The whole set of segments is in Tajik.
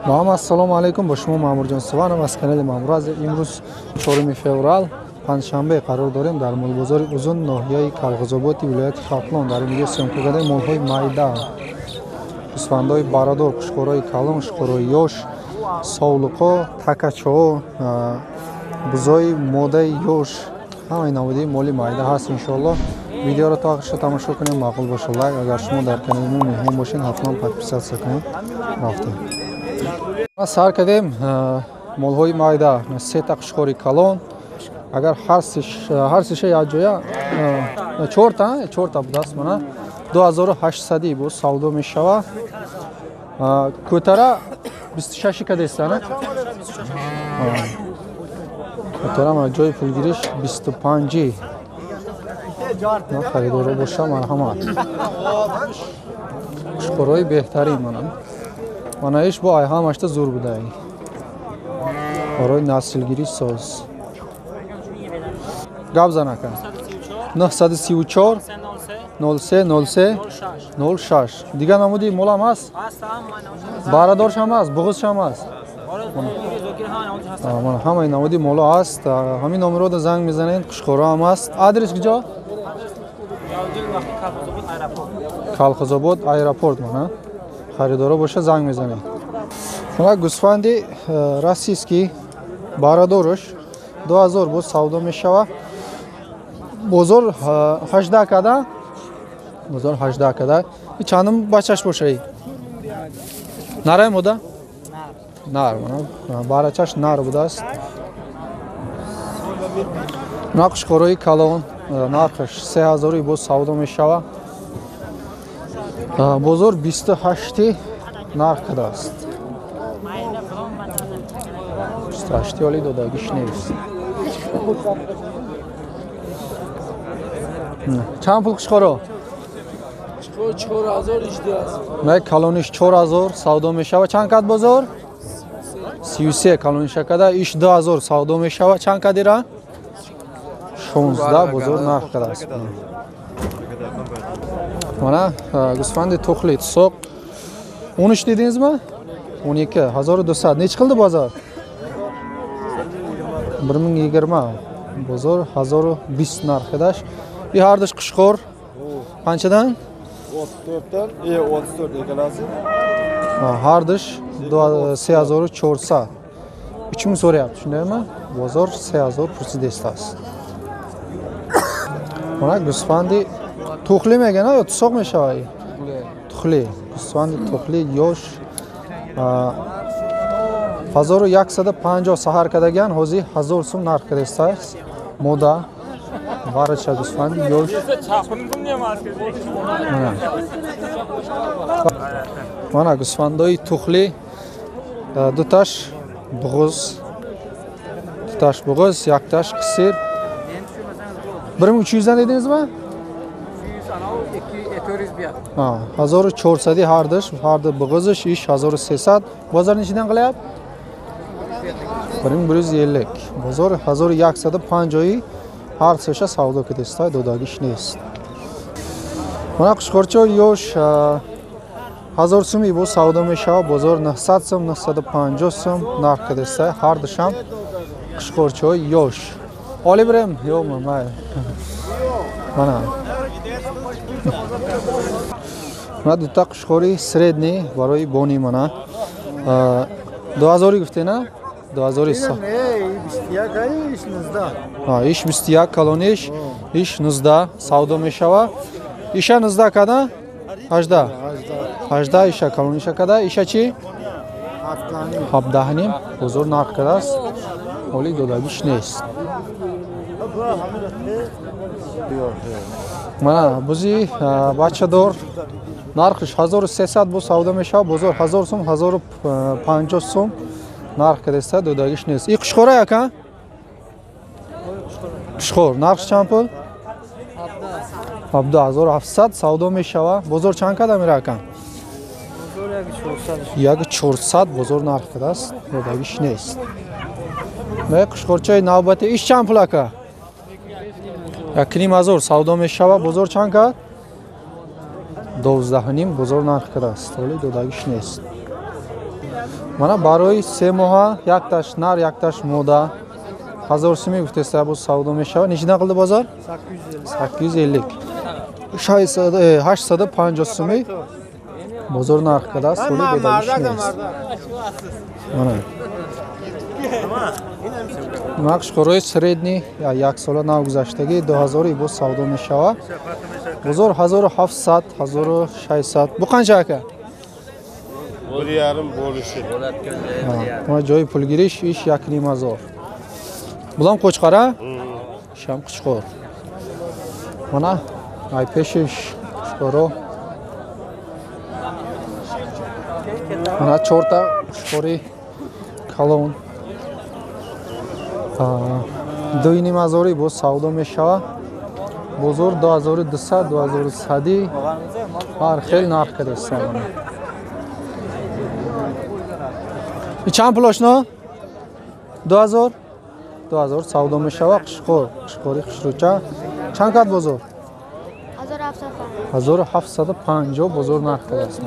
Мам, ассалому алайкум, ба шумо Маъмурҷон Сиванам аз канали Маъмур. Имрӯз 4 феврал панҷшанбе қарор дорем дар молбозори Узун, ноҳияи Калғозободи вилояти Хатлон. дар ин видео сиём кардаем молҳои майда, гӯсфандҳои барадор, қушхӯрои калон, шухӯрои ёш, совлуқо, такачҳо, бузои модаи ёш, ҳамаи намудии моли майда ҳаст. иншоаллоҳ видеоро то охирша тамошо кунем. Маъқул боша лайк, агар шумо дар канали мо меҳмон бошед ҳатман подписатсия кунед. рафтем. Сар кардем молҳои майда, сета қушхӯри калон. Агар ҳар сиша якҷоя чорта будааст, мана 2800 бо савдо мешавад. Кӯтара 26 кадестана. Кӯтара ма ҷои пулгириш 25. На харидоро боша марҳамат. Қушхӯрои беҳтарин мана. Манаиш бо айҳамашта зур будай. Барои наслгирӣ соз. Гап занака. 934 03 03 06. Дига намуди молам ҳаст? Барадоршам ҳаст, буғузшам ҳаст. Мана ҳамаи намуди моло ҳаст. Ҳамин номеро да занг мезанед. Қушхӯро ҳам ҳаст. Адрес куҷо? Калғозобод аэропорт мана. Харидоро боша занг мезанед. Мана гӯсфанди российский барадорш 2000 бо савдо мешава. Бозор 18 када. Бозор 18 када. Чандум бачаш бошаи? Нарай мода? Нар, мана барачаш нар будааст. Мана қушхӯрои калон нархаш 3000 бо савдо мешава. Бозор 28 нарх кадааст. 28 оли додагиш нест. Чанд пул қушхӯро? 4000. Май калониш 4000 савдо мешава. Чанд кад бозор? 33 калониш када. Иш 2000 савдо мешава. Чанд кадира? 16 бозор нарх кадааст. Мана гӯсфанди тухли соқ 13 дидingizmi? 12 1200. Necha qildi bozor? 1020. Bozor 1020 narxidash. Bir hardish qushxo'r. Qanchadan? 34 dan 34 egalasi. Hardish 3400. 3000 so'rayapti, shundaymi? Bozor 3000 pulsi destas. Mana gӯсфанди тухли мегана ё тусоқ мешавад? Тухли. Гӯсфанди тухли ёш 1150 саҳар кадаган, ҳозир 1000 сум нарх кадестааст. Мода барача гӯсфанди ёш. Мана гӯсфандои тухли дуташ буғуз, якташ қисир. 1300 дедingizmi? 1400 ҳардиш, ҳарди буғузиш иш 1300. Бозор нечадан qilyapti? 1150. Бозор 1150 ҳар сеша савдо кадестай додагиш нест. Мана қушхӯрчаи ёш 1000 суми бо савдо мешава. Бозор 900 сум, 950 сум нарх кадестай ҳардишам қушхӯрчаи ёш. Оли бирем ё мамай. Мана мана дута қушхӯри средний барои бони мана 2000 гуфтена? 2000 иш 21 калониш иш 19 савдо мешава. Иша 19 када? 18 иша калониша када? Иша чи? 17 бозор нарх кадааст. оли додагиш нест. Мана бузи бачадор нархиш 1300 бо савдо мешава. Бозор 1000 сум, 1050 сум нарх кадеста додагиш нест. И қушхӯра яка? Қушхӯр нархиш чанд пул? 17700 савдо мешава. Бозор чанд када мерака? Бозор 400 бозор нарх кадааст додагиш нест. Ме қушхӯрчаи навбати иш чанд пул ака? 1500 савдо мешава. Бозор чанд кад? 12.5 бозор нарх кадааст. Оли додагиш нест. Mana барои 3 моҳа якташ нар, якташ мода 1000 сум гуфтеста бу савдо мешавад. Нишина қилди бозор? 850. 850 сум бозор нарх кадаст. Соли додагиш нест. Mana. Нақшхораи средни я 1 сола навгузаштаги 2000 бо савдо мешавад. Бозор 1700, 1600. Бу қанча ака? 1,5 bo'lishi. Mana joyi pul girish ish 1500. Bulam qo'chqara? Sham qo'chqor. Mana ay peshish qo'chqoro. Mana chorta qo'chqori kalon. 2,500 бо савдо мешавад. Бозор 2200, 2100 ҳар хел нарх кадаста. Чанд пул ошно? 2000? 2000 савдо мешавад. Қишқори хушруча. Чанд кад бозор? 1750 бозор нарх кадаст.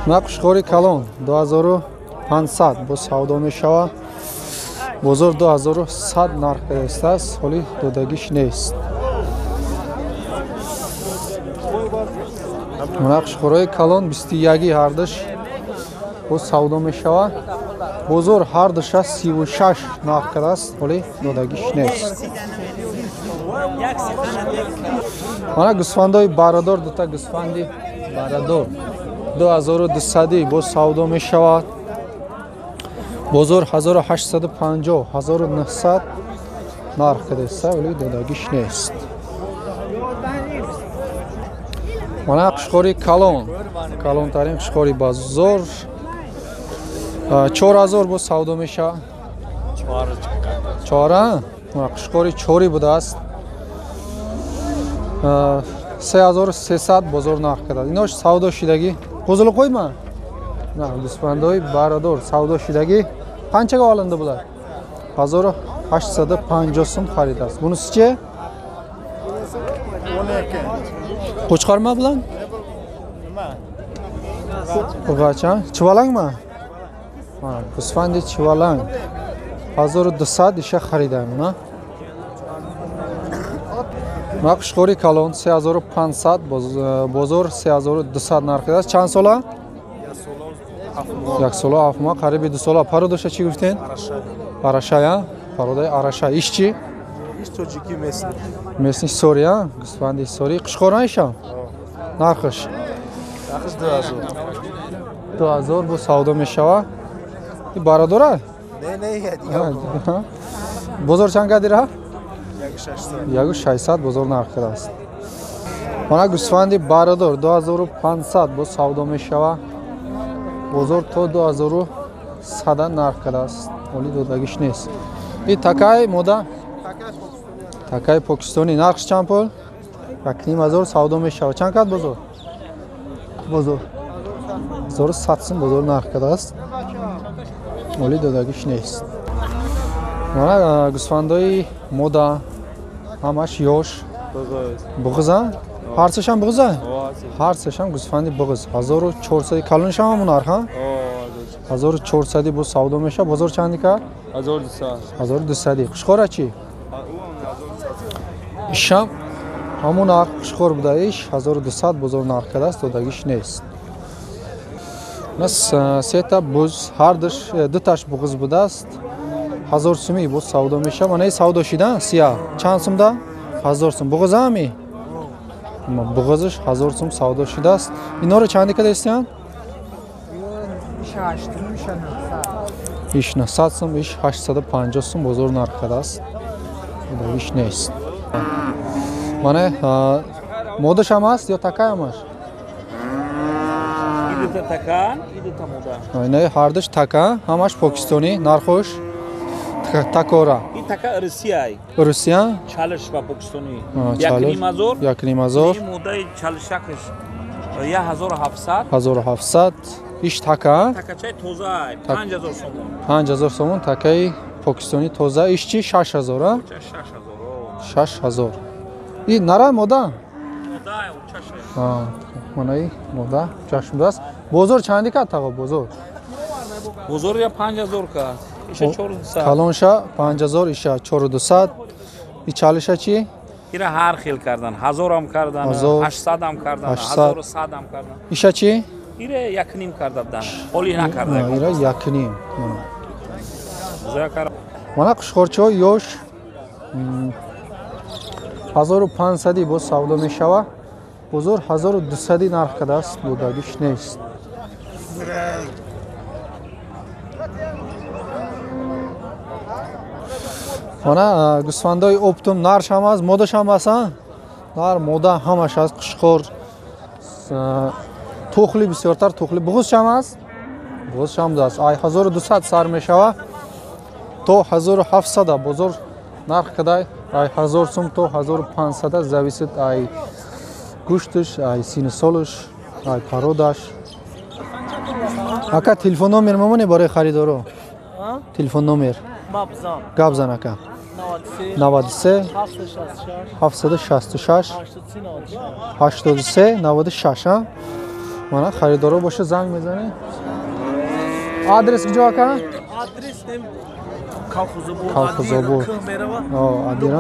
На қишқори калон 2500 бо савдо мешавад. Бозор 2100 нарх кадаст. Ҳоли додагиш нест. Mana qishqoroyi kalon 21 ҳардаш бо савдо мешавад. Бозор ҳардаша 36 нарх кадаст. Ҳоли додагиш нест. Mana гусфандои барадор дута гусфанди барадор 2200 бо савдо мешавад. Бозор 1850, 1900 нарх кадаст. Ҳоли додагиш нест. Mana qishqori kalon. Kalon tarин qishqori бозор 4000 бо савдо мешавад. 4. Mana qishqori 4 будааст. 3300 бозор нарх кадаст. Инош савдо шидаги. Қозули қойма. На гусфандои барадор савдо шидаги qanchaga olindi bular? 1850 сум xaridaст. Bunisi chi? 12. Qo'chqarma bilan? Nima? Qurg'acha? Chivalangmi? Ha, gusfandi chivalang. 1200 isha xaridayman, ha. Qishqori kalon 3500 bozor 3200 narxida. Chand sola? 1 sola afma qaribi 2 sola. Parodosha chi guftin? Arasha ya? Paroday arasha ishchi? Ish tojiki mesni. Mesni Suriya, gusfandi Suriya. Qishqoran isham? Narxish? Narxish 2000. 2000 bu savdo meshava. Baradora? Ne ya? Bozor chand kadira? 600. 600 bozor narxi rast. Mana gusfandi barador 2500 bu savdo meshava. Bozor to 2100 narxi rast. Oli dodagish nest. I takay moda? Takay Pokistoni narxi chand pul? 1500 savdo meshava. Chand kad bozor? Bozor 1700 bozor narxi rast. Oli dodagish nest. Mana gusfandoi moda hamash yosh. Bug'iz ha? Harsish ham bug'iz ha? Harsish ham gusfandi bug'iz. 1400 kalonish ham bu narx ha? 1400 bu savdo mesha. Bozor chandi ka? 1200. Qishqorachi? Isham hamon narx qishqor buda ish 1200 bozor narxi rast dodagish nest. Nas seta buz hardish dutash bug'iz budast. 1000 so'm bu savdo mesha. Mana savdo shidan siya. Chand so'mda? 1000 so'm. Bug'iz hami? Bug'izish 1000 so'm savdo shidast. Inora chandi kada istayan? Ish 900 so'm, ish 850 so'm bozor narxi rast. Bu ish nest. Mana moda shamas yo takay amash? İdita taka, idita moda. Ayna hardish taka, hamash Pokistoni narxosh. Takora. İ taka Rusiyay. Rusiya? Çalış va Pokistoni. Çalış. Yakni mazor. İ moda çalışakış. Ya 1700. 1700. İş taka. Takachay tozay 5000 so'm. 5000 so'm takay Pokistoni toza ishchi 6000 ha? 6000. 6000. İ nara moda? Moda uçaşı. Ha. mana ey moda chashmdas. Bozor chandi katta bozor. بزرگ 5000 کا ایشه 4200 Kalonsha 5000 isha 4200. İçalışa çi? ایره هر خیل کردن 1000 هم کردن 800 هم کردن 800 1100 هم کردن İşa çi? ایره یک نیم کرده بودن اولی نکرده Ira yakınıyım. زیاد Mana qushxo'rcho yosh 1500 bo savdo meshava. Bozor 1200 narxda است budagish neist. Mana gusfandoy optum narx ham az, moda ham asan. Nar moda hamash az qushxo'r. To'xli bisyortar to'xli. Bug'uz ham az. Bug'uz ham az. Ay 1200 sar meshava. То 1700 бозор нарх кадай ай 1000 сум то 1500 зависит ай гушташ ай синусолаш ай пародаш ака телефон номер мамоне барои харидоро телефон номер габзан ака 93 766 83 96 мана харидоро боша занг мезане адрес куҷо ака Adres nem Kalkuzobod. Adira.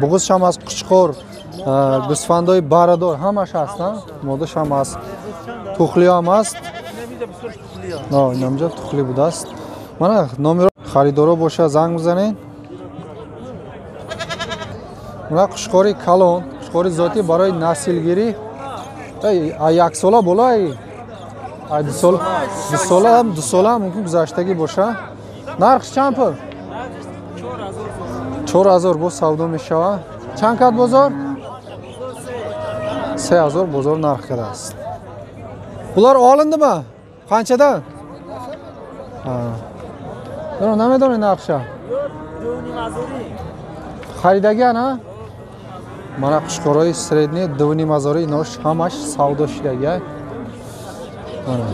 Bug'uz ham az, qushxo'r, gusfandoy barador hamash ast, modash ham az. Tuxli ham ast. Namja tuxli budast. Mana nomer xaridoro bosha zang mizaning. Mana qushxo'ri kalon, qushxo'ri zoti baroy naslgiri. Yak sola bo'lay. Ay du sola mumkin guzashtagi bosha. Narx chand pul? 4000 bu savdo meshava. Chand kat bozor? 3000 bozor narxida است. Bular olindimi? Qanchadan? Ha. Nima doni narxcha? Xaridagan ha? Mana qushxo'roy sredniy divni mazori nosh hamash savdo ishlagan. Mana.